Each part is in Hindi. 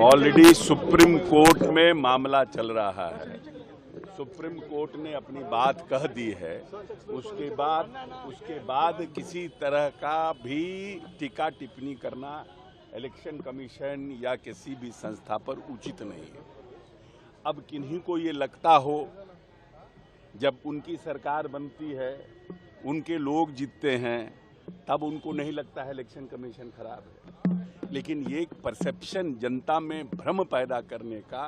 ऑलरेडी सुप्रीम कोर्ट में मामला चल रहा है। सुप्रीम कोर्ट ने अपनी बात कह दी है। उसके बाद किसी तरह का भी टीका टिप्पणी करना इलेक्शन कमीशन या किसी भी संस्था पर उचित नहीं है। अब किन्हीं को ये लगता हो जब उनकी सरकार बनती है, उनके लोग जीतते हैं, तब उनको नहीं लगता है इलेक्शन कमीशन खराब है। लेकिन ये एक परसेप्शन जनता में भ्रम पैदा करने का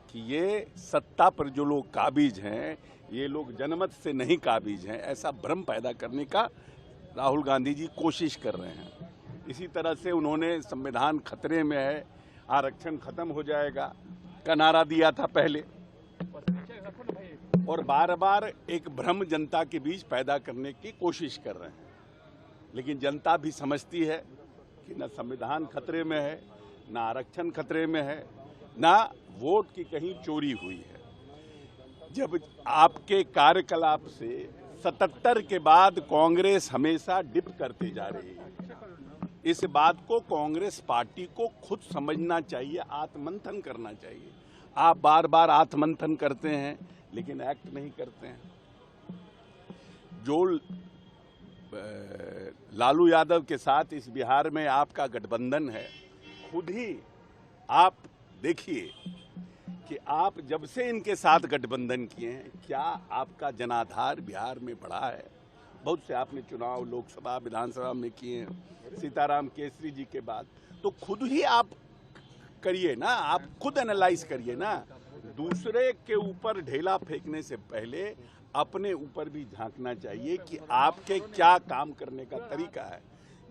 कि ये सत्ता पर जो लोग काबिज हैं, ये लोग जनमत से नहीं काबिज हैं, ऐसा भ्रम पैदा करने का राहुल गांधी जी कोशिश कर रहे हैं। इसी तरह से उन्होंने संविधान खतरे में है, आरक्षण खत्म हो जाएगा का नारा दिया था पहले, और बार बार एक भ्रम जनता के बीच पैदा करने की कोशिश कर रहे हैं। लेकिन जनता भी समझती है कि न संविधान खतरे में है, न आरक्षण खतरे में है, न वोट की कहीं चोरी हुई है। जब आपके कार्यकलाप से 77 के बाद कांग्रेस हमेशा डिप करते जा रही है, इस बात को कांग्रेस पार्टी को खुद समझना चाहिए, आत्ममंथन करना चाहिए। आप बार बार आत्ममंथन करते हैं लेकिन एक्ट नहीं करते हैं। जो लालू यादव के साथ इस बिहार में आपका गठबंधन है, खुद ही आप देखिए कि आप जब से इनके साथ गठबंधन किए हैं, क्या आपका जनाधार बिहार में बढ़ा है? बहुत से आपने चुनाव लोकसभा विधानसभा में किए हैं सीताराम केसरी जी के बाद। तो खुद ही आप करिए ना, आप खुद एनालाइज करिए ना। दूसरे के ऊपर ढेला फेंकने से पहले अपने ऊपर भी झांकना चाहिए कि आपके क्या काम करने का तरीका है।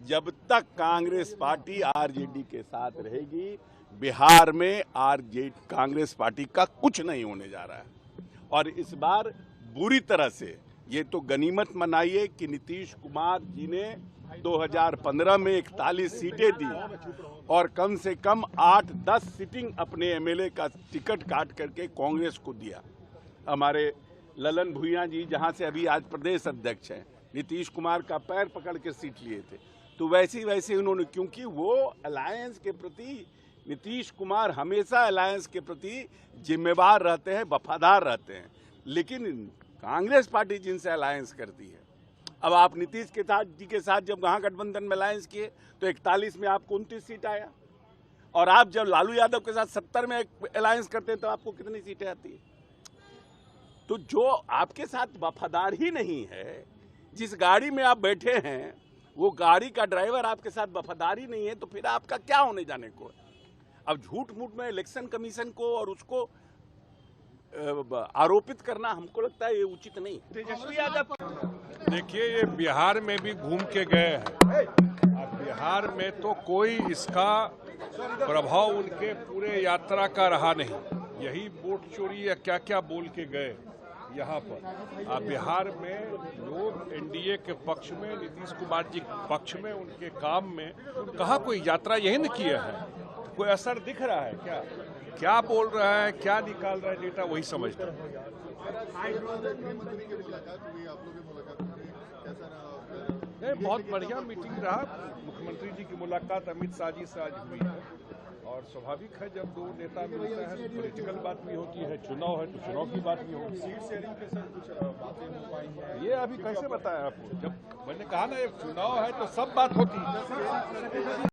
जब तक कांग्रेस पार्टी आरजेडी के साथ रहेगी, बिहार में कांग्रेस पार्टी का कुछ नहीं होने जा रहा है। और इस बार बुरी तरह से ये तो गनीमत मनाइए कि नीतीश कुमार जी ने 2015 में 41 सीटें दी और कम से कम 8-10 सीटिंग अपने एमएलए का टिकट काट करके कांग्रेस को दिया। हमारे ललन भुइयां जी जहां से अभी आज प्रदेश अध्यक्ष हैं, नीतीश कुमार का पैर पकड़ के सीट लिए थे। तो वैसे उन्होंने, क्योंकि वो अलायंस के प्रति, नीतीश कुमार हमेशा अलायंस के प्रति जिम्मेवार रहते हैं, वफादार रहते हैं। लेकिन कांग्रेस पार्टी जिनसे अलायंस करती है, अब आप नीतीश के साथ जब महागठबंधन में अलायंस किए तो 41 में आपको 29 सीट आया, और आप जब लालू यादव के साथ 70 में अलायंस करते हैं तो आपको कितनी सीटें आती है? तो जो आपके साथ वफादार ही नहीं है, जिस गाड़ी में आप बैठे हैं वो गाड़ी का ड्राइवर आपके साथ वफादार ही नहीं है, तो फिर आपका क्या होने जाने को है? अब झूठ मूठ में इलेक्शन कमीशन को और उसको आरोपित करना हमको लगता है ये उचित नहीं। तेजस्वी यादव देखिए, ये बिहार में भी घूम के गए हैं। अब बिहार में तो कोई इसका प्रभाव उनके पूरे यात्रा का रहा नहीं। यही वोट चोरी या क्या क्या बोल के गए यहाँ पर। अब बिहार में लोग एनडीए के पक्ष में, नीतीश कुमार जी के पक्ष में, उनके काम में कहाँ कोई यात्रा यही न किए हैं। कोई असर दिख रहा है क्या? क्या बोल रहा है, क्या निकाल रहा है डेटा, वही समझता है। नहीं, बहुत बढ़िया मीटिंग रहा। मुख्यमंत्री जी की मुलाकात अमित शाह जी से आज हुई है, और स्वाभाविक है जब दो नेता मिलते हैं तो पॉलिटिकल बात भी होती है, चुनाव है तो चुनाव की बात भी होती है। सीट शेयरिंग के साथ कुछ बातें हो पाई हैं, ये अभी कैसे बताया आपको? जब मैंने कहा ना, ये चुनाव है तो सब बात होती है।